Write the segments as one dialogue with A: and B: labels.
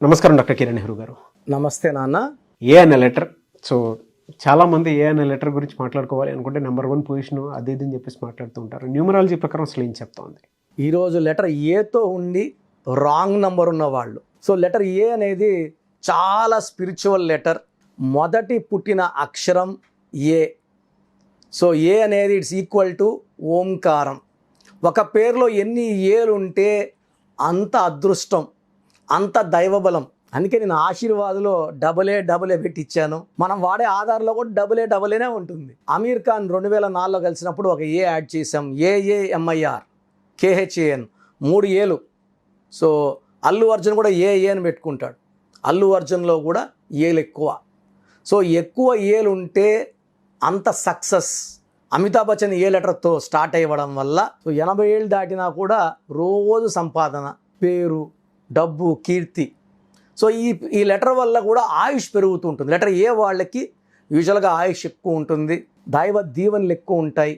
A: నమస్కారం డాక్టర్ కిరణ్ నెహ్రూ గారు.
B: నమస్తే నాన్న.
A: ఏ అనే లెటర్. సో చాలామంది ఏ అనే లెటర్ గురించి మాట్లాడుకోవాలి అనుకుంటే నెంబర్ 1 పొజిషన్ అది ఇది అని చెప్పేసి మాట్లాడుతూ ఉంటారు. న్యూమరాలజీ ప్రకారం అసలు ఏం చెప్తోంది?
B: ఈరోజు లెటర్ ఏతో ఉండి రాంగ్ నంబర్ ఉన్న వాళ్ళు. సో లెటర్ ఏ అనేది చాలా స్పిరిచువల్ లెటర్. మొదటి పుట్టిన అక్షరం ఏ. సో ఏ అనేది ఇట్స్ ఈక్వల్ టు ఓంకారం. ఒక పేరులో ఎన్ని ఏలు ఉంటే అంత అదృష్టం, అంత దైవబలం. అందుకే నేను ఆశీర్వాదులో డబుల్ ఏ పెట్టి ఇచ్చాను. మనం వాడే ఆధార్లో కూడా డబుల్ ఏ ఉంటుంది. అమీర్ ఖాన్ 2004లో కలిసినప్పుడు ఒక ఏ యాడ్ చేసాం. AAMIR KHAN 3 ఏలు. సో అల్లు అర్జున్ కూడా ఏ అని పెట్టుకుంటాడు. అల్లు అర్జున్లో కూడా ఏలు ఎక్కువ. సో ఎక్కువ ఏలు ఉంటే అంత సక్సెస్. అమితాబ్ బచ్చన్ ఏ లెటర్తో స్టార్ట్ అయ్యడం వల్ల సో 80 ఏళ్ళు దాటినా కూడా రోజు సంపాదన, పేరు, డబ్బు, కీర్తి. సో ఈ లెటర్ వల్ల కూడా ఆయుష్ పెరుగుతూ ఉంటుంది. లెటర్ ఏ వాళ్ళకి యూజువల్గా ఆయుష్ ఎక్కువ ఉంటుంది, దైవ దీవెనలు ఎక్కువ ఉంటాయి,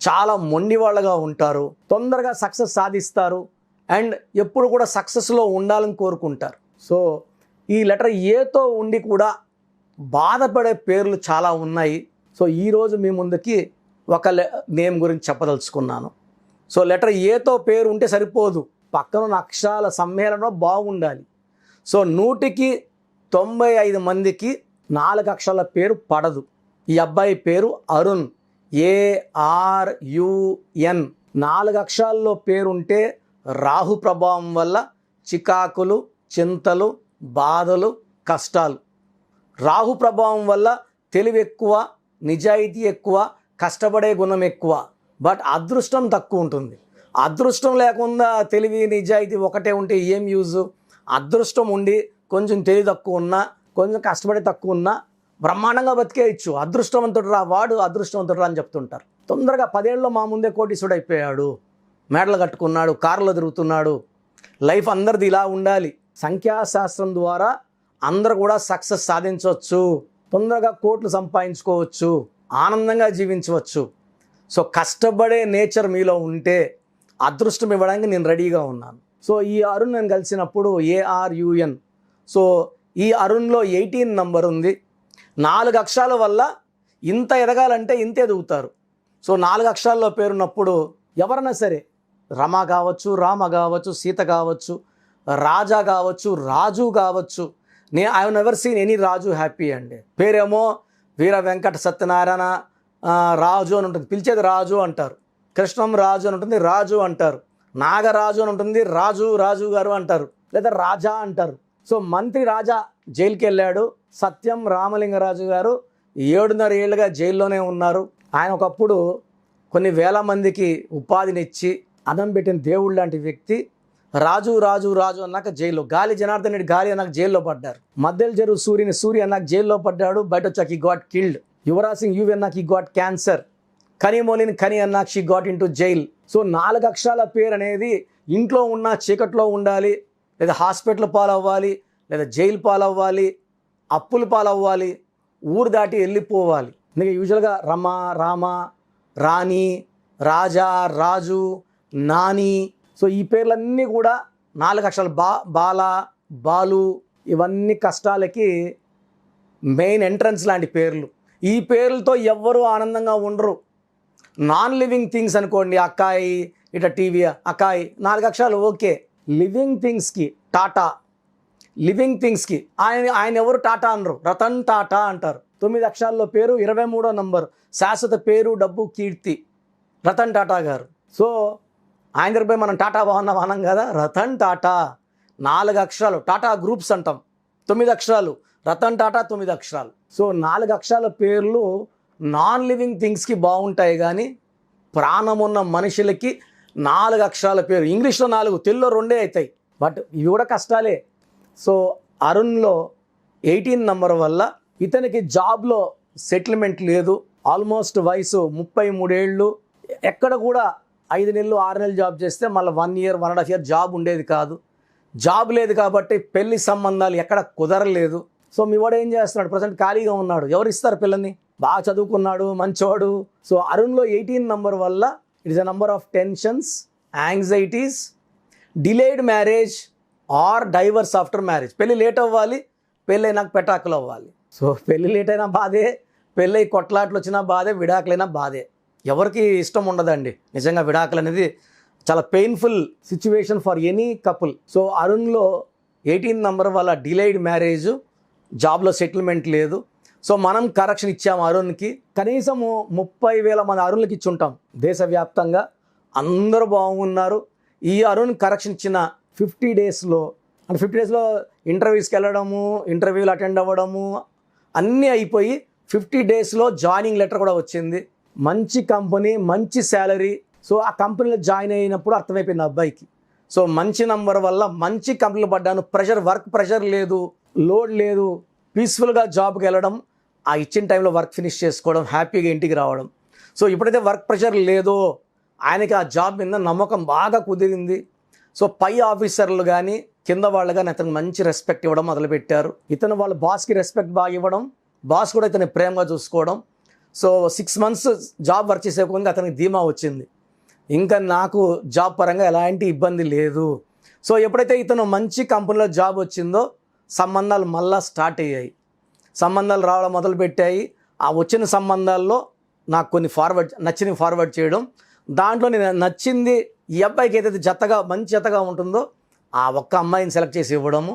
B: చాలా మొండి వాళ్ళగా ఉంటారు, తొందరగా సక్సెస్ సాధిస్తారు అండ్ ఎప్పుడు కూడా సక్సెస్లో ఉండాలని కోరుకుంటారు. సో ఈ లెటర్ ఏతో ఉండి కూడా బాధపడే పేర్లు చాలా ఉన్నాయి. సో ఈరోజు మీ ముందుకి ఒక నేమ్ గురించి చెప్పదలుచుకున్నాను. సో లెటర్ ఏతో పేరు ఉంటే సరిపోదు, పక్కన ఉన్న అక్షరాల సమ్మేళనం బాగుండాలి. సో 100కి 95 మందికి 4 అక్షరాల పేరు పడదు. ఈ అబ్బాయి పేరు అరుణ్, ARUN. 4 అక్షరాల్లో పేరుంటే రాహు ప్రభావం వల్ల చికాకులు, చింతలు, బాధలు, కష్టాలు. రాహు ప్రభావం వల్ల తెలివి ఎక్కువ, నిజాయితీ ఎక్కువ, కష్టపడే గుణం ఎక్కువ, బట్ అదృష్టం తక్కువ ఉంటుంది. అదృష్టం లేకుండా తెలివి, నిజాయితీ ఒకటే ఉంటే ఏం యూజు? అదృష్టం ఉండి కొంచెం తెలివి తక్కువ ఉన్నా, కొంచెం కష్టపడి తక్కువ ఉన్నా బ్రహ్మాండంగా బతికేయచ్చు. అదృష్టవంతుడు రా వాడు, అదృష్టవంతుడు రా అని చెప్తుంటారు. తొందరగా 10 ఏళ్ళలో మా ముందే కోటీసుడు అయిపోయాడు, మేడలు కట్టుకున్నాడు, కారులో తిరుగుతున్నాడు. లైఫ్ అందరిది ఇలా ఉండాలి. సంఖ్యాశాస్త్రం ద్వారా అందరూ కూడా సక్సెస్ సాధించవచ్చు, తొందరగా కోట్లు సంపాదించుకోవచ్చు, ఆనందంగా జీవించవచ్చు. సో కష్టపడే నేచర్ మీలో ఉంటే అదృష్టం ఇవ్వడానికి నేను రెడీగా ఉన్నాను. సో ఈ అరుణ్ నేను కలిసినప్పుడు ARUN. సో ఈ అరుణ్లో 18 నంబర్ ఉంది. 4 అక్షరాల వల్ల ఇంత ఎదగాలంటే ఇంత ఎదుగుతారు. సో 4 అక్షరాల్లో పేరున్నప్పుడు ఎవరైనా సరే, రమ కావచ్చు, రామ కావచ్చు, సీత కావచ్చు, రాజా కావచ్చు, రాజు కావచ్చు. I have never seen any Raju happy అండి. పేరేమో వీర వెంకట సత్యనారాయణ రాజు అని ఉంటుంది, పిలిచేది రాజు అంటారు. కృష్ణం రాజు అని ఉంటుంది, రాజు అంటారు. నాగరాజు అని ఉంటుంది, రాజు గారు అంటారు, లేదా రాజా అంటారు. సో మంత్రి రాజా జైలుకి వెళ్ళాడు. సత్యం రామలింగరాజు గారు 7.5 ఏళ్ళుగా జైల్లోనే ఉన్నారు. ఆయన ఒకప్పుడు కొన్ని వేల మందికి ఉపాధినిచ్చి అన్నం పెట్టిన దేవుడు లాంటి వ్యక్తి. రాజు అన్నాక జైల్లో. గాలి జనార్దన్ రెడ్డి గాలి అన్నాక జైల్లో పడ్డారు. మద్దెల చెరువు సూర్య అన్నాక జైల్లో పడ్డాడు, బయట వచ్చాక ఈ got killed. Yuvraj Singh UV అన్నాక ఈ గాట్ క్యాన్సర్. కనిమోలిన్ కని అన్నాక she got in to jail. So 4 అక్షరాల పేరు అనేది ఇంట్లో ఉన్న చీకట్లో ఉండాలి, లేదా హాస్పిటల్ పాలవ్వాలి, లేదా జైలు పాలవ్వాలి, అప్పులు పాలవ్వాలి, ఊరు దాటి వెళ్ళిపోవాలి. అందుకే యూజువల్గా రమ, రామ, రాణి, రాజా, రాజు, నాని. సో ఈ పేర్లన్నీ కూడా 4 అక్షరాలు. బాల, బాలు, ఇవన్నీ కష్టాలకి మెయిన్ ఎంట్రన్స్ లాంటి పేర్లు. ఈ పేర్లతో ఎవ్వరూ ఆనందంగా ఉండరు. నాన్ లివింగ్ థింగ్స్ అనుకోండి, అక్కాయి, ఇట టీవీ, అక్కాయి, 4 అక్షరాలు ఓకే. లివింగ్ థింగ్స్కి టాటా. లివింగ్ థింగ్స్కి ఆయన ఎవరు టాటా అనరు, రతన్ టాటా అంటారు. 9 అక్షరాల్లో పేరు, 23వ నంబర్, శాశ్వత పేరు, డబ్బు, కీర్తి, రతన్ టాటా గారు. సో ఆయన దగ్గర పోయి మనం టాటా అనం కదా, రతన్ టాటా. 4 అక్షరాలు, టాటా గ్రూప్స్ అంటాం. 9 అక్షరాలు, రతన్ టాటా 9 అక్షరాలు. సో 4 అక్షరాల పేర్లు నాన్ లివింగ్ థింగ్స్కి బాగుంటాయి, కానీ ప్రాణం ఉన్న మనుషులకి 4 అక్షరాల పేరు. ఇంగ్లీష్లో 4, తెలుగులో 2 అవుతాయి, బట్ ఇవి కూడా కష్టాలే. సో అరుణ్లో 18 నంబర్ వల్ల ఇతనికి జాబ్లో సెటిల్మెంట్ లేదు. ఆల్మోస్ట్ వయసు 33 ఏళ్ళు. ఎక్కడ కూడా 5 నెలలు 6 నెలలు జాబ్ చేస్తే మళ్ళీ 1 ఇయర్ 1.5 ఇయర్ జాబ్ ఉండేది కాదు. జాబ్ లేదు కాబట్టి పెళ్లి సంబంధాలు ఎక్కడ కుదరలేదు. సో మీ వాడు ఏం చేస్తున్నాడు? ప్రజెంట్ ఖాళీగా ఉన్నాడు. ఎవరు ఇస్తారు పిల్లల్ని? బాగా చదువుకున్నాడు, మంచోడు. సో అరుణ్లో 18 నంబర్ వల్ల it is a number of tensions, anxieties, delayed marriage, or divorce after marriage. పెళ్ళి లేట్ అవ్వాలి, పెళ్ళి అయినాక పెటాకులు అవ్వాలి. సో పెళ్ళి లేట్ అయినా బాధే, పెళ్ళి కొట్లాట్లు వచ్చినా బాధే, విడాకులైనా బాధే. ఎవరికి ఇష్టం ఉండదండి నిజంగా. విడాకులు అనేది చాలా painful situation for any couple. So అరుణ్లో 18 నంబర్ వల్ల డిలేడ్ మ్యారేజ్, జాబ్లో సెటిల్మెంట్ లేదు. సో మనం కరెక్షన్ ఇచ్చాము అరుణ్కి. కనీసము 30,000 మంది అరుణ్లకి ఇచ్చుంటాం దేశవ్యాప్తంగా. అందరూ బాగున్నారు. ఈ అరుణ్ కరెక్షన్ ఇచ్చిన 50 డేస్లో, అంటే 50 డేస్లో ఇంటర్వ్యూస్కి వెళ్ళడము, ఇంటర్వ్యూలు అటెండ్ అవ్వడము అన్నీ అయిపోయి 50 డేస్లో జాయినింగ్ లెటర్ కూడా వచ్చింది. మంచి కంపెనీ, మంచి శాలరీ. సో ఆ కంపెనీలో జాయిన్ అయినప్పుడు అర్థమైపోయింది అబ్బాయికి. సో మంచి నంబర్ వల్ల మంచి కంపెనీలో పడ్డాను. వర్క్ ప్రెషర్ లేదు, లోడ్ లేదు, పీస్ఫుల్గా జాబ్కి వెళ్ళడం, ఆ ఇచ్చిన టైంలో వర్క్ ఫినిష్ చేసుకోవడం, హ్యాపీగా ఇంటికి రావడం. సో ఎప్పుడైతే వర్క్ ప్రెషర్ లేదో ఆయనకి ఆ జాబ్ మీద నమ్మకం బాగా కుదిరింది. సో పై ఆఫీసర్లు కానీ కింద వాళ్ళు కానీ అతనికి మంచి రెస్పెక్ట్ ఇవ్వడం మొదలుపెట్టారు. ఇతను వాళ్ళ బాస్కి రెస్పెక్ట్ బాగా ఇవ్వడం, బాస్ కూడా ఇతని ప్రేమగా చూసుకోవడం. సో 6 మంత్స్ జాబ్ వర్క్ చేసేకుండా అతనికి ధీమా వచ్చింది, ఇంకా నాకు జాబ్ పరంగా ఎలాంటి ఇబ్బంది లేదు. సో ఎప్పుడైతే ఇతను మంచి కంపెనీలో జాబ్ వచ్చిందో సంబంధాలు మళ్ళా స్టార్ట్ అయ్యాయి. సంబంధాలు రావడం మొదలుపెట్టాయి. ఆ వచ్చిన సంబంధాల్లో నాకు కొన్ని నచ్చినవి ఫార్వర్డ్ చేయడం, దాంట్లో నేను నచ్చింది ఈ అబ్బాయికి ఏదైతే మంచి జతగా ఉంటుందో ఆ ఒక్క అమ్మాయిని సెలెక్ట్ చేసి ఇవ్వడము.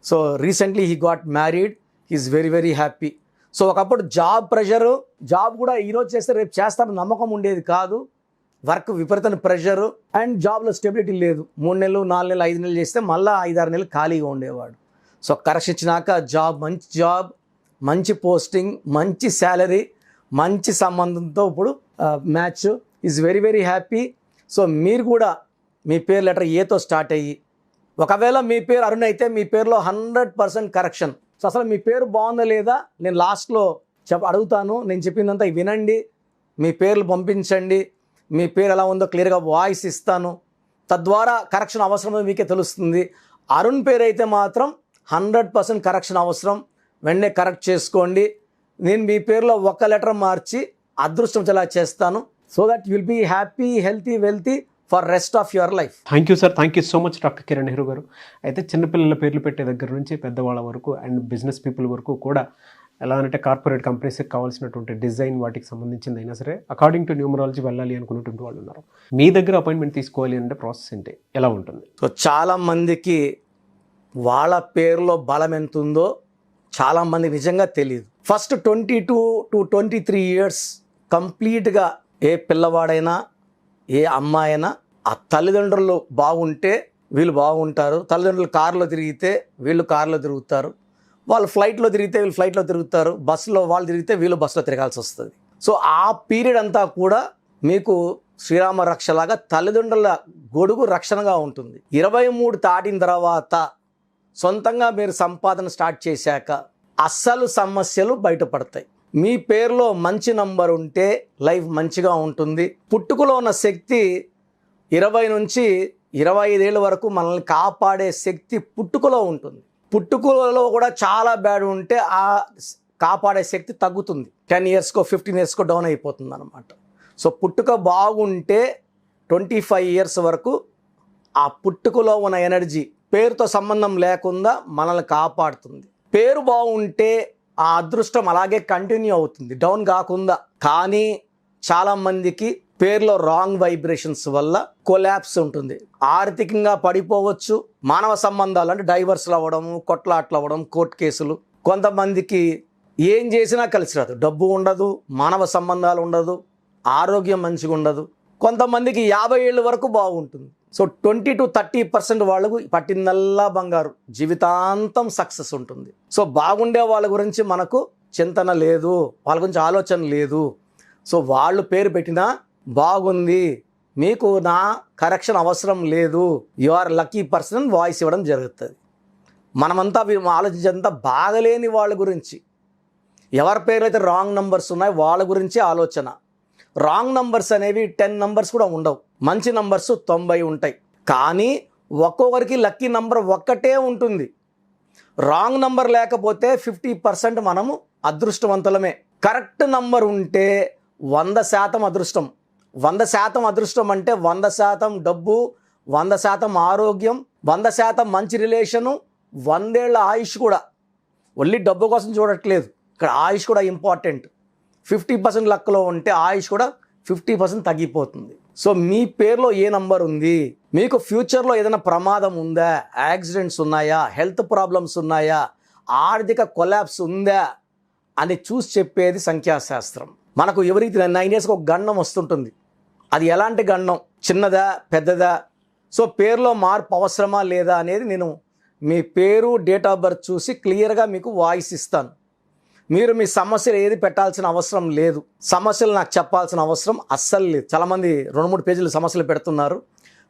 B: So recently he got married, he's very very happy. So ఒకప్పుడు జాబ్ ప్రెషరు, జాబ్ కూడా ఈరోజు చేస్తే రేపు చేస్తాను నమ్మకం ఉండేది కాదు. వర్క్ విపరీతమైన ప్రెషరు అండ్ జాబ్లో స్టెబిలిటీ లేదు. 3 నెలలు, 4 నెలలు, 5 నెలలు చేస్తే మళ్ళీ 5-6 నెలలు ఖాళీగా ఉండేవాడు. సో కరెక్షన్ ఇచ్చినాక జాబ్, మంచి పోస్టింగ్, మంచి శాలరీ, మంచి సంబంధంతో ఇప్పుడు match. Is very very happy. So మీరు కూడా మీ పేరు లెటర్ ఏతో స్టార్ట్ అయ్యి, ఒకవేళ మీ పేరు అరుణ్ అయితే మీ పేరులో 100% కరెక్షన్. సో అసలు మీ పేరు బాగుందా లేదా నేను లాస్ట్లో అడుగుతాను. నేను చెప్పిందంతా వినండి, మీ పేర్లు పంపించండి, మీ పేరు ఎలా ఉందో క్లియర్గా వాయిస్ ఇస్తాను. తద్వారా కరెక్షన్ అవసరమో మీకే తెలుస్తుంది. అరుణ్ పేరు అయితే మాత్రం 100% కరెక్షన్ అవసరం. వెంటనే కరెక్ట్ చేసుకోండి. నేను మీ పేరులో ఒక లెటర్ మార్చి అదృష్టం చాలా చేస్తాను. So that you will be happy, healthy, wealthy for rest of your life.
A: Thank you sir, thank you so much doctor Kiran Nehru గారు. అయితే చిన్నపిల్లల పేర్లు పెట్టే దగ్గర నుంచి పెద్దవాళ్ళ వరకు అండ్ బిజినెస్ పీపుల్ వరకు కూడా ఎలా అంటే కార్పొరేట్ కంపెనీస్కి కావాల్సినటువంటి డిజైన్ వాటికి సంబంధించింది అయినా సరే అకార్డింగ్ టు న్యూమరాలజీ వెళ్ళాలి అనుకున్నటువంటి వాళ్ళు ఉన్నారు. మీ దగ్గర అపాయింట్మెంట్ తీసుకోవాలి అంటే ప్రాసెస్ ఏంటి, ఎలా ఉంటుంది?
B: సో చాలామందికి వాళ్ళ పేరులో బలం ఎంత ఉందో చాలామంది నిజంగా తెలియదు. ఫస్ట్ 22 to 23 ఇయర్స్ కంప్లీట్గా ఏ పిల్లవాడైనా ఏ అమ్మాయినా ఆ తల్లిదండ్రులు బాగుంటే వీళ్ళు బాగుంటారు. తల్లిదండ్రులు కారులో తిరిగితే వీళ్ళు కారులో తిరుగుతారు, వాళ్ళు ఫ్లైట్లో తిరిగితే వీళ్ళు ఫ్లైట్లో తిరుగుతారు, బస్సులో వాళ్ళు తిరిగితే వీళ్ళు బస్సులో తిరగాల్సి వస్తుంది. సో ఆ పీరియడ్ అంతా కూడా మీకు శ్రీరామ రక్షలాగా తల్లిదండ్రుల గొడుగు రక్షణగా ఉంటుంది. 23 దాటిన తర్వాత సొంతంగా మీరు సంపాదన స్టార్ట్ చేశాక అస్సలు సమస్యలు బయటపడతాయి. మీ పేరులో మంచి నంబర్ ఉంటే లైఫ్ మంచిగా ఉంటుంది. పుట్టుకలో ఉన్న శక్తి 20 నుంచి 25 ఏళ్ళ వరకు మనల్ని కాపాడే శక్తి పుట్టుకలో ఉంటుంది. పుట్టుకలో కూడా చాలా బ్యాడ్ ఉంటే ఆ కాపాడే శక్తి తగ్గుతుంది. 10 ఇయర్స్కో 15 ఇయర్స్కో డౌన్ అయిపోతుంది అనమాట. సో పుట్టుక బాగుంటే 25 ఇయర్స్ వరకు ఆ పుట్టుకలో ఉన్న ఎనర్జీ పేరుతో సంబంధం లేకుండా మనల్ని కాపాడుతుంది. పేరు బాగుంటే ఆ అదృష్టం అలాగే కంటిన్యూ అవుతుంది, డౌన్ కాకుండా. కానీ చాలామందికి పేరులో రాంగ్ వైబ్రేషన్స్ వల్ల కొలాప్స్ ఉంటుంది, ఆర్థికంగా పడిపోవచ్చు. మానవ సంబంధాలు అంటే డైవర్స్లు అవ్వడము, కొట్లాట్లు అవ్వడం, కోర్టు కేసులు. కొంతమందికి ఏం చేసినా కలిసి రాదు, డబ్బు ఉండదు, మానవ సంబంధాలు ఉండదు, ఆరోగ్యం మంచిగా ఉండదు. కొంతమందికి 50 ఏళ్ళ వరకు బాగుంటుంది. సో 20 to 30% వాళ్ళకు పట్టిందల్లా బంగారు, జీవితాంతం సక్సెస్ ఉంటుంది. సో బాగుండే వాళ్ళ గురించి మనకు చింతన లేదు, వాళ్ళ గురించి ఆలోచన లేదు. సో వాళ్ళు పేరు పెట్టినా బాగుంది, మీకు నా కరెక్షన్ అవసరం లేదు, you are lucky person voice ఇవ్వడం జరుగుతుంది. మనమంతా ఆలోచించేంత బాగలేని వాళ్ళ గురించి, ఎవరి పేరు అయితే రాంగ్ నంబర్స్ ఉన్నాయో వాళ్ళ గురించి ఆలోచన. రాంగ్ నంబర్స్ అనేవి 10 నంబర్స్ కూడా ఉండవు, మంచి నంబర్స్ 90 ఉంటాయి. కానీ ఒక్కొక్కరికి లక్కీ నంబర్ ఒక్కటే ఉంటుంది. రాంగ్ నంబర్ లేకపోతే 50% మనము అదృష్టవంతులమే. కరెక్ట్ నంబర్ ఉంటే 100% అదృష్టం. 100% అదృష్టం అంటే 100% డబ్బు, 100% ఆరోగ్యం, 100% మంచి రిలేషను, 100 ఏళ్ల ఆయుష్ కూడా. ఓన్లీ డబ్బు కోసం చూడట్లేదు, ఇక్కడ ఆయుష్ కూడా ఇంపార్టెంట్. 50% లక్లో ఉంటే ఆయుష్ కూడా 50% తగ్గిపోతుంది. సో మీ పేరులో ఏ నంబర్ ఉంది, మీకు ఫ్యూచర్లో ఏదైనా ప్రమాదం ఉందా, యాక్సిడెంట్స్ ఉన్నాయా, హెల్త్ ప్రాబ్లమ్స్ ఉన్నాయా, ఆర్థిక కొలాప్స్ ఉందా అని చూసి చెప్పేది సంఖ్యాశాస్త్రం. మనకు ఎవరికి 9 ఇయర్స్కి ఒక గండం వస్తుంటుంది. అది ఎలాంటి గండం, చిన్నదా పెద్దదా? సో పేరులో మార్పు అవసరమా లేదా అనేది నేను మీ పేరు, డేట్ ఆఫ్ బర్త్ చూసి క్లియర్గా మీకు వాయిస్ ఇస్తాను. మీరు మీ సమస్యలు ఏది పెట్టాల్సిన అవసరం లేదు, సమస్యలు నాకు చెప్పాల్సిన అవసరం అస్సలు లేదు. చాలామంది 2-3 పేజీలు సమస్యలు పెడుతున్నారు.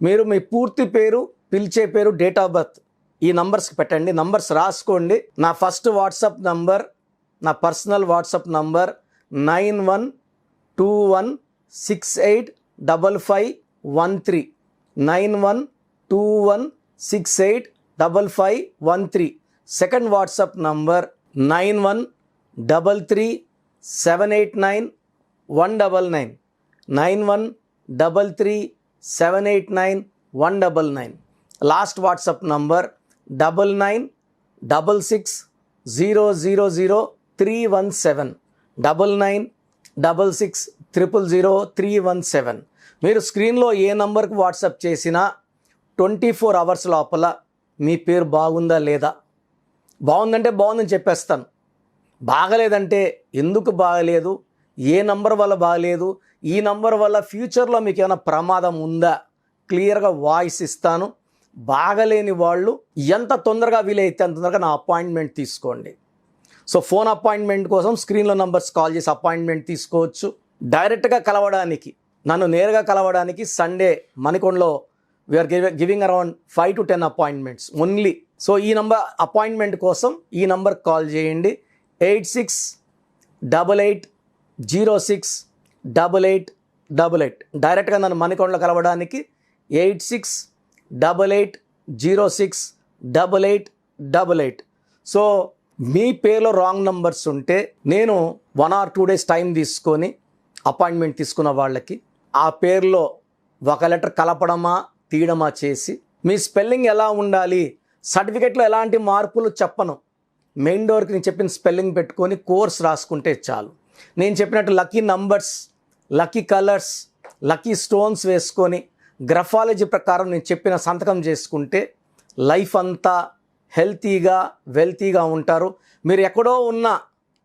B: మీరు మీ పూర్తి పేరు, పిలిచే పేరు, డేట్ ఆఫ్ బర్త్ ఈ నంబర్స్కి పెట్టండి. నంబర్స్ రాసుకోండి. నా ఫస్ట్ వాట్సాప్ నంబర్, నా personal WhatsApp number 9121685513, 9121685513. Second WhatsApp number 9133789199, 9133789199. Last WhatsApp number 9966000317, 9966000317. మీరు స్క్రీన్లో ఏ నంబర్కి వాట్సాప్ చేసినా 24 అవర్స్ లోపల మీ పేరు బాగుందా లేదా, బాగుందంటే బాగుందని చెప్పేస్తాను, బాగలేదంటే ఎందుకు బాగలేదు, ఏ నంబర్ వల్ల బాగలేదు, ఈ నంబర్ వల్ల ఫ్యూచర్లో మీకు ఏమైనా ప్రమాదం ఉందా, క్లియర్గా వాయిస్ ఇస్తాను. బాగలేని వాళ్ళు ఎంత తొందరగా వీలైతే అంత తొందరగా నా అపాయింట్మెంట్ తీసుకోండి. సో ఫోన్ అపాయింట్మెంట్ కోసం స్క్రీన్లో నంబర్స్ కాల్ చేసి అపాయింట్మెంట్ తీసుకోవచ్చు. డైరెక్ట్గా కలవడానికి, నన్ను నేరుగా కలవడానికి సండే మణికొండలో we're giving around 5 to 10 appointments only. So ఈ నంబర్ అపాయింట్మెంట్ కోసం ఈ నంబర్కి కాల్ చేయండి, 8688068888. డైరెక్ట్గా నన్ను మణికొండలో కలవడానికి 8688068888. సో మీ పేరులో రాంగ్ నంబర్స్ ఉంటే నేను 1 or 2 days టైం తీసుకొని అపాయింట్మెంట్ తీసుకున్న వాళ్ళకి ఆ పేరులో ఒక లెటర్ కలపడమా తీయడమా చేసి, మీ స్పెల్లింగ్ ఎలా ఉండాలి, సర్టిఫికెట్లో ఎలాంటి మార్పులు చెప్పను, మెయిన్ డోర్కి నేను చెప్పిన స్పెల్లింగ్ పెట్టుకొని కోర్స్ రాసుకుంటే చాలు. నేను చెప్పినట్టు lucky numbers, lucky colours, lucky stones వేసుకొని గ్రఫాలజీ ప్రకారం నేను చెప్పిన సంతకం చేసుకుంటే లైఫ్ అంతా హెల్తీగా వెల్తీగా ఉంటారు. మీరు ఎక్కడో ఉన్నా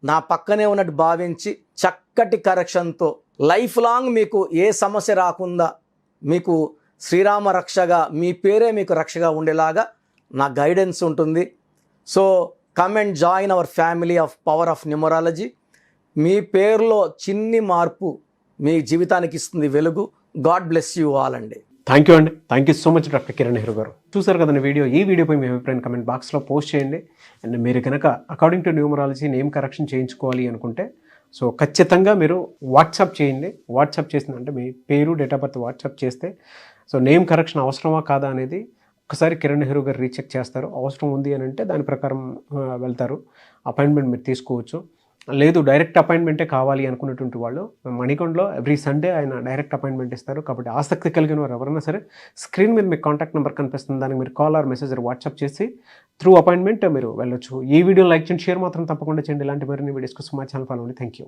B: నా పక్కనే ఉన్నట్టు భావించి చక్కటి కరెక్షన్తో లైఫ్ లాంగ్ మీకు ఏ సమస్య రాకుండా మీకు శ్రీరామ రక్షగా, మీ పేరే మీకు రక్షగా ఉండేలాగా నా గైడెన్స్ ఉంటుంది. So come and join our family of power of numerology. మీ పేరులో చిన్ని మార్పు మీ జీవితానికి ఇస్తుంది వెలుగు. గాడ్ బ్లెస్ యూ ఆల్ అండి.
A: థ్యాంక్ యూ అండి. Thank you so much doctor Kiran Nehru గారు. చూసారు కదండి వీడియో. ఈ వీడియోపై మీ అభిప్రాయం కమెంట్ బాక్స్లో పోస్ట్ చేయండి. అండ్ మీరు కనుక according to numerology name correction చేయించుకోవాలి అనుకుంటే సో ఖచ్చితంగా మీరు వాట్సాప్ చేయండి. వాట్సాప్ చేసిందంటే మీ పేరు, డేట్ ఆఫ్ బర్త్ వాట్సాప్ చేస్తే సో నేమ్ కరెక్షన్ అవసరమా కాదా అనేది ఒకసారి కిరణ్ నెహ్రూ గారు రీచెక్ చేస్తారు. అవసరం ఉంది అని అంటే దాని ప్రకారం వెళ్తారు, అపాయింట్మెంట్ మీరు తీసుకోవచ్చు. లేదు డైరెక్ట్ అపాయింట్మెంటే కావాలి అనుకున్నటువంటి వాళ్ళు మణికొండలో ఎవ్రీ సండే ఆయన డైరెక్ట్ అపాయింట్మెంట్ ఇస్తారు. కాబట్టి ఆసక్తి కలిగిన వారు ఎవరైనా సరే స్క్రీన్ మీద మీకు కాంటాక్ట్ నెంబర్ కనిపిస్తుంది, దానికి మీరు కాల్ ఆర్ మెసేజ్ వాట్సాప్ చేసి త్రూ అపాయింట్మెంట్ మీరు వెళ్ళొచ్చు. ఈ వీడియో లైక్ చేయండి, షేర్ మాత్రం తప్పకుండా చేయండి. ఇలాంటి మరిన్ని వీడియోస్ కోసం మా ఛానల్ ఫాలో అవ్వండి. Thank you.